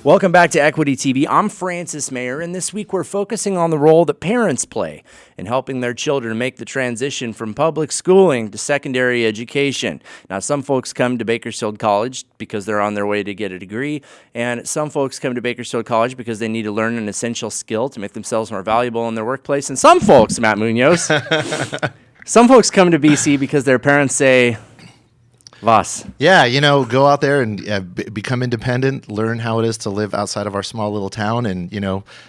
Welcome back to Equity TV. I'm Francis Mayer, and this week we're focusing on the role that parents play in helping their children make the transition from public schooling to secondary education. Now, some folks come to Bakersfield College because they're on their way to get a degree, and some folks come to Bakersfield College because they need to learn an essential skill to make themselves more valuable in their workplace. And some folks, Matt Munoz, some folks come to BC because their parents say, Voss. Yeah, go out there and become independent, learn how it is to live outside of our small little town and,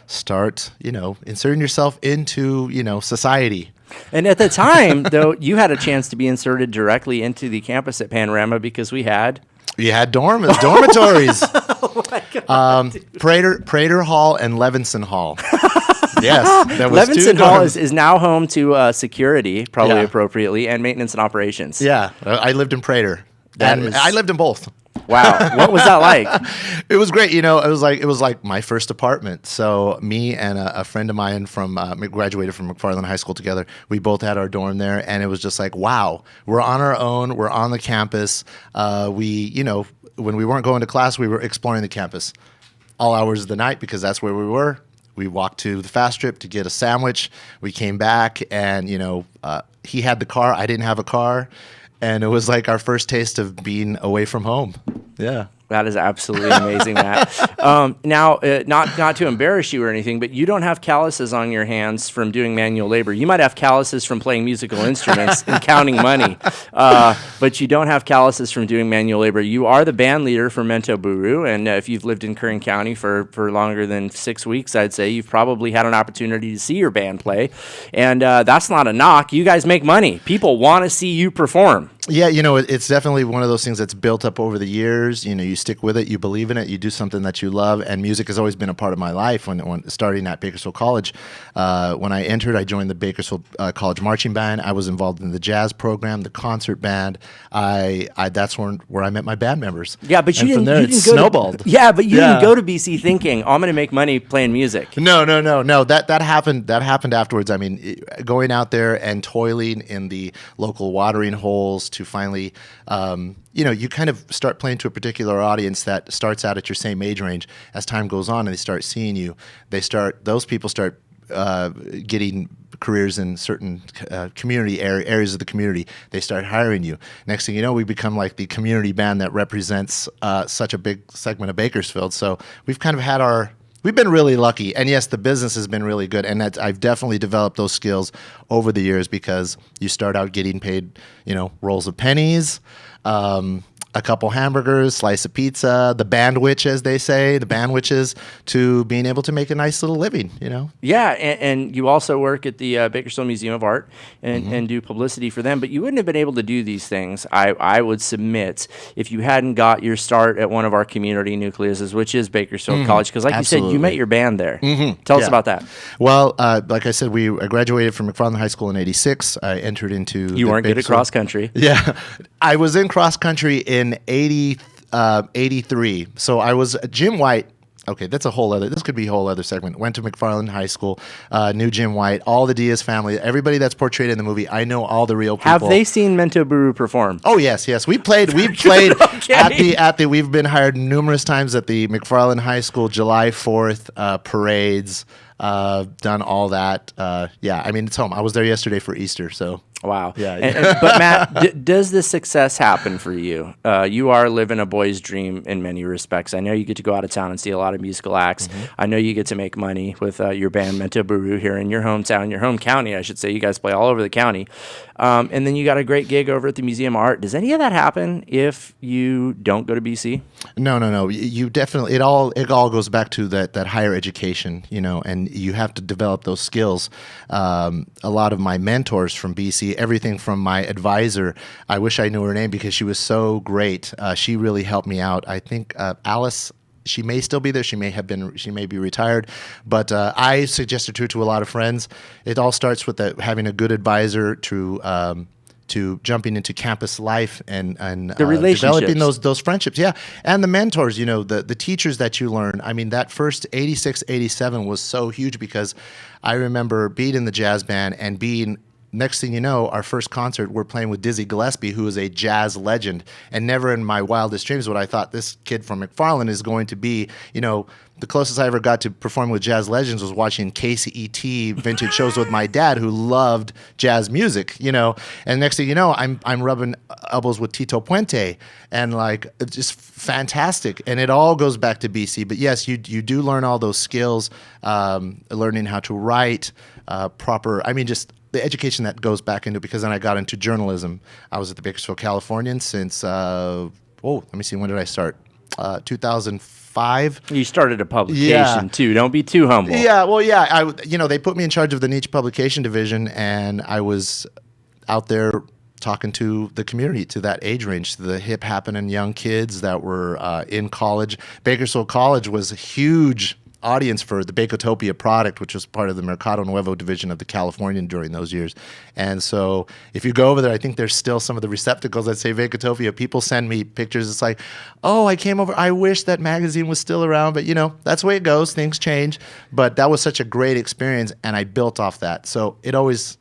start, inserting yourself into, society. And at the time, though, you had a chance to be inserted directly into the campus at Panorama because we had... You had dormitories. Oh, my God. Prater Hall and Levinson Hall. Yes. Levinson Hall is now home to security, probably appropriately, and maintenance and operations. Yeah. I lived in Prater. I lived in both. Wow. What was that like? It was great. It was like my first apartment. So me and a friend of mine graduated from McFarland High School together. We both had our dorm there, and it was just like, wow, we're on our own. We're on the campus. When we weren't going to class, we were exploring the campus all hours of the night because that's where we were. We walked to the fast strip to get a sandwich. We came back, and he had the car. I didn't have a car. And it was like our first taste of being away from home. Yeah. That is absolutely amazing, Matt. Now, not to embarrass you or anything, but you don't have calluses on your hands from doing manual labor. You might have calluses from playing musical instruments and counting money, but you don't have calluses from doing manual labor. You are the band leader for Mento, Buro, and if you've lived in Kern County for longer than 6 weeks, I'd say you've probably had an opportunity to see your band play, and that's not a knock. You guys make money. People want to see you perform. Yeah, it's definitely one of those things that's built up over the years. You stick with it, you believe in it, you do something that you love, and music has always been a part of my life. When starting at Bakersfield College, when I entered, I joined the Bakersfield College marching band. I was involved in the jazz program, the concert band. That's where I met my band members. Yeah, but from there it snowballed. But you didn't go to BC thinking, I'm going to make money playing music. No. That happened. That happened afterwards. I mean, going out there and toiling in the local watering holes to finally, you kind of start playing to a particular audience that starts out at your same age range. As time goes on and they start seeing you, those people start getting careers in certain community areas of the community. They start hiring you. Next thing you know, we become like the community band that represents such a big segment of Bakersfield. So we've kind of had we've been really lucky. And yes, the business has been really good. And I've definitely developed those skills over the years because you start out getting paid, rolls of pennies, a couple hamburgers, slice of pizza, the bandwich, as they say, the bandwiches, to being able to make a nice little living, Yeah, and you also work at the Bakersfield Museum of Art and do publicity for them, but you wouldn't have been able to do these things, I would submit, if you hadn't got your start at one of our community nucleuses, which is Bakersfield College, because like Absolutely. you said, you met your band there. Tell us about that. Well, like I said, I graduated from McFarland High School in '86. I entered into... You weren't good at cross country. Yeah. I was in cross country in 83. So I was Jim White. Okay, this could be a whole other segment. Went to McFarland High School, knew Jim White, all the Diaz family, everybody that's portrayed in the movie. I know all the real people. Have they seen Mento, Buro perform? Oh yes. We've played Okay. we've been hired numerous times at the McFarland High School July 4th parades, done all that. It's home. I was there yesterday for Easter, so. Wow. Yeah. But Matt, does the success happen for you? You are living a boy's dream in many respects. I know you get to go out of town and see a lot of musical acts. I know you get to make money with your band Mento, Buro here in your hometown, your home county, I should say. You guys play all over the county. And then you got a great gig over at the Museum of Art. Does any of that happen if you don't go to BC? No. You definitely, it all goes back to that higher education, and you have to develop those skills. A lot of my mentors from BC, everything from my advisor, I wish I knew her name because she was so great. She really helped me out. I think Alice, she may still be there. She may be retired, but I suggested her to a lot of friends. It all starts with having a good advisor to jumping into campus life and the relationships. Developing those friendships. Yeah. And the mentors, the teachers that you learn. I mean, that first 86, 87 was so huge because I remember being in the jazz band and being next thing you know, our first concert, we're playing with Dizzy Gillespie, who is a jazz legend. And never in my wildest dreams would I thought this kid from McFarland is going to be, the closest I ever got to performing with jazz legends was watching KCET vintage shows with my dad, who loved jazz music, And next thing you know, I'm rubbing elbows with Tito Puente, and like it's just fantastic. And it all goes back to BC. But yes, you do learn all those skills, learning how to write proper. I mean, just the education that goes back into, because then I got into journalism. I was at the Bakersfield Californian since let me see, when did I start? 2005. You started a publication too. Don't be too humble. Yeah, well, yeah. They put me in charge of the niche publication division, and I was out there talking to the community, to that age range, to the hip happening young kids that were in college. Bakersfield College was a huge audience for the Bakotopia product, which was part of the Mercado Nuevo division of the Californian during those years. And so if you go over there, I think there's still some of the receptacles that say Bakotopia. People send me pictures. It's like, oh, I came over. I wish that magazine was still around. But, that's the way it goes. Things change. But that was such a great experience, and I built off that. So it always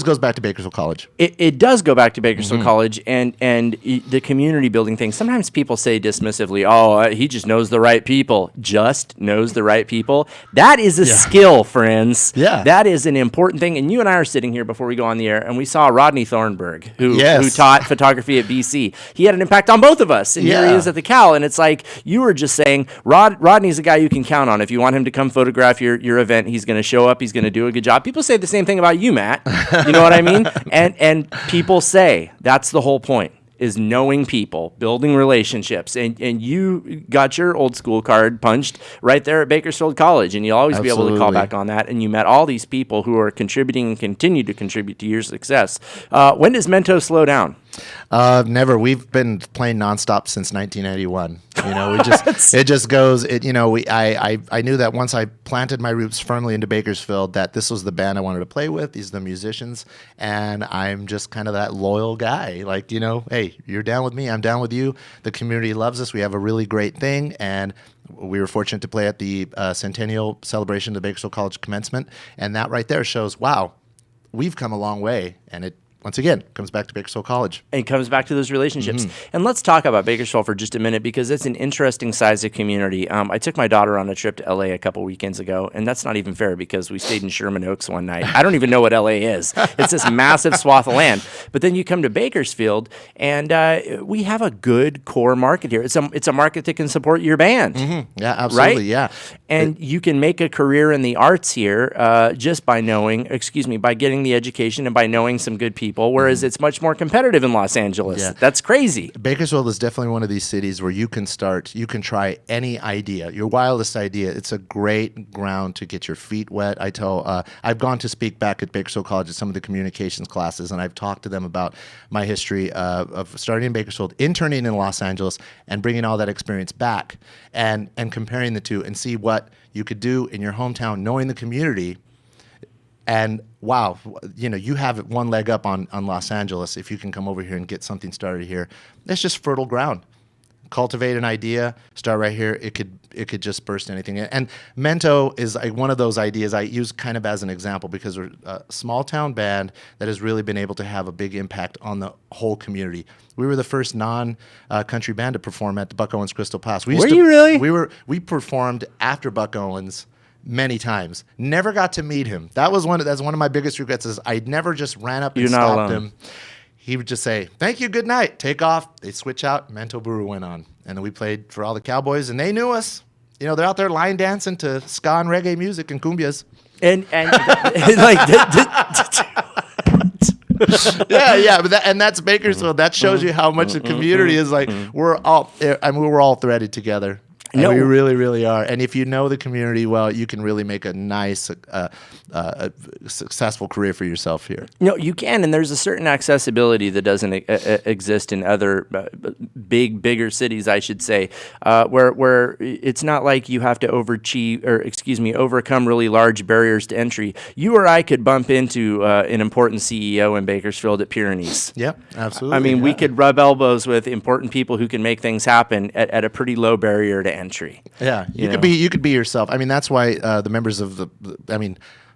goes back to Bakersfield College. It does go back to Bakersfield College and the community building thing. Sometimes people say dismissively, he just knows the right people. Just knows the right people. That is a skill, friends. Yeah. That is an important thing. And you and I are sitting here before we go on the air, and we saw Rodney Thornburg, who taught photography at BC. He had an impact on both of us. And here he is at the Cal. And it's like you were just saying, Rodney's a guy you can count on. If you want him to come photograph your event, he's going to show up. He's going to do a good job. People say the same thing about you, Matt. You know what I mean? And people say that's the whole point, is knowing people, building relationships. And you got your old school card punched right there at Bakersfield College, and you'll always be able to call back on that. And you met all these people who are contributing and continue to contribute to your success. When does Mento slow down? Never. We've been playing nonstop since 1991. It just goes. I knew that once I planted my roots firmly into Bakersfield, that this was the band I wanted to play with. These are the musicians, and I'm just kind of that loyal guy. Like, hey, you're down with me, I'm down with you. The community loves us. We have a really great thing, and we were fortunate to play at the centennial celebration of the Bakersfield College commencement, and that right there shows, wow, we've come a long way, and it. Once again, comes back to Bakersfield College. And comes back to those relationships. And let's talk about Bakersfield for just a minute, because it's an interesting size of community. I took my daughter on a trip to LA a couple weekends ago, and that's not even fair because we stayed in Sherman Oaks one night. I don't even know what LA is. It's this massive swath of land. But then you come to Bakersfield, and we have a good core market here. It's a market that can support your band. Yeah, absolutely. Right? Yeah. And you can make a career in the arts here just by by getting the education and by knowing some good people. Whereas it's much more competitive in Los Angeles. Yeah. That's crazy. Bakersfield is definitely one of these cities where you can try any idea, your wildest idea. It's a great ground to get your feet wet. I've gone to speak back at Bakersfield College at some of the communications classes, and I've talked to them about my history of starting in Bakersfield, interning in Los Angeles, and bringing all that experience back and comparing the two and see what you could do in your hometown, knowing the community. And wow, you have one leg up on Los Angeles if you can come over here and get something started here. It's just fertile ground. Cultivate an idea, start right here. It could just burst anything. And Mento is one of those ideas I use kind of as an example, because we're a small town band that has really been able to have a big impact on the whole community. We were the first non-country band to perform at the Buck Owens Crystal Pass. Were you really? We performed after Buck Owens many times. Never got to meet him. That's one of my biggest regrets, is I never just ran up and stopped him. He would just say, "Thank you, good night," take off. They'd switch out. Mento Buro went on. And then we played for all the Cowboys, and they knew us. They're out there line dancing to ska and reggae music and cumbias. And but that's Bakersfield. That shows you how much the community is like. We're all threaded together. And we really, really are. And if you know the community well, you can really make a nice, successful career for yourself here. No, you can, and there's a certain accessibility that doesn't exist in other bigger cities, I should say, where it's not like you have to overcome really large barriers to entry. You or I could bump into an important CEO in Bakersfield at Pyrenees. Yep, absolutely. I mean, we could rub elbows with important people who can make things happen at a pretty low barrier to entry. Yeah, you could be yourself. I mean, that's why the members of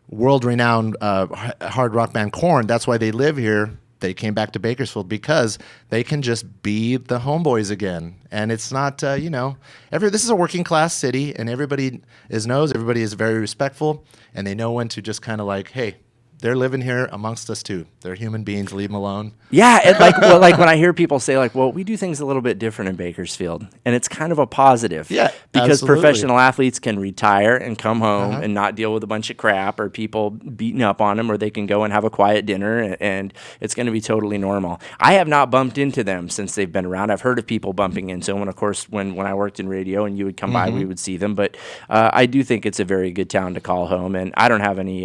world-renowned hard rock band Korn. That's why they live here. They came back to Bakersfield because they can just be the homeboys again. And it's not, this is a working class city, and everybody everybody is very respectful, and they know when to just kind of like, hey, they're living here amongst us too. They're human beings. Leave them alone. Yeah, and like when I hear people say like, well, we do things a little bit different in Bakersfield, and it's kind of a positive. Yeah, because absolutely. professional athletes can retire and come home and not deal with a bunch of crap or people beating up on them, or they can go and have a quiet dinner, and it's going to be totally normal. I have not bumped into them since they've been around. I've heard of people bumping into them, and of course, when I worked in radio and you would come by, we would see them. But I do think it's a very good town to call home, and I don't have any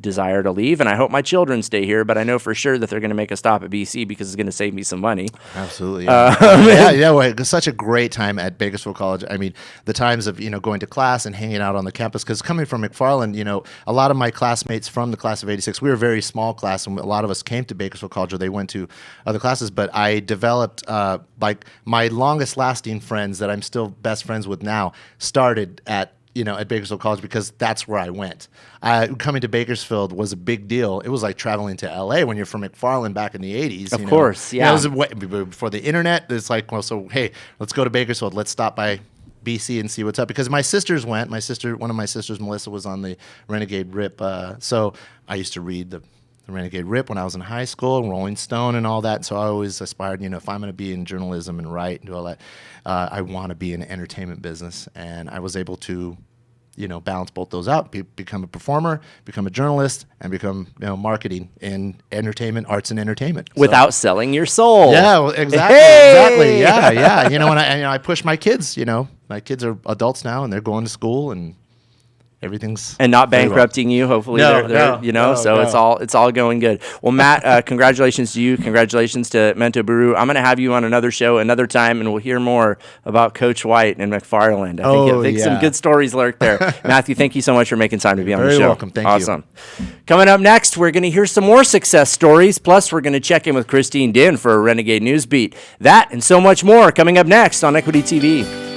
desire to leave, and I hope my children stay here, but I know for sure that they're going to make a stop at BC because it's going to save me some money. Absolutely. Yeah. Well, it was such a great time at Bakersfield College. I mean, the times of, going to class and hanging out on the campus, because coming from McFarland, a lot of my classmates from the class of 86, we were a very small class, and a lot of us came to Bakersfield College, or they went to other classes, but I developed, like, my longest lasting friends that I'm still best friends with now started at Bakersfield College, because that's where I went. Coming to Bakersfield was a big deal. It was like traveling to LA when you're from McFarland back in the 80s. Of course, yeah. It was before the internet. It's like, well, so hey, let's go to Bakersfield. Let's stop by BC and see what's up. Because my sisters went. One of my sisters, Melissa, was on the Renegade Rip. So I used to read the Renegade Rip when I was in high school, and Rolling Stone and all that. So I always aspired, if I'm going to be in journalism and write and do all that, I want to be in the entertainment business. And I was able to, balance both those out, become a performer, become a journalist, and become, marketing in entertainment, arts and entertainment. Without selling your soul. Yeah, well, exactly. Hey! Exactly. Yeah. When I push my kids, my kids are adults now, and they're going to school, and everything's and not very well. bankrupting you. Hopefully, it's all going good. Well, Matt, congratulations to you. Congratulations to Mento Buro. I'm going to have you on another show another time, and we'll hear more about Coach White and McFarland. I think some good stories lurk there. Matthew, thank you so much for making time to be on the show. Very welcome. Thank you. Awesome. Coming up next, we're going to hear some more success stories. Plus, we're going to check in with Christine Din for a Renegade News Beat. That and so much more coming up next on Equity TV.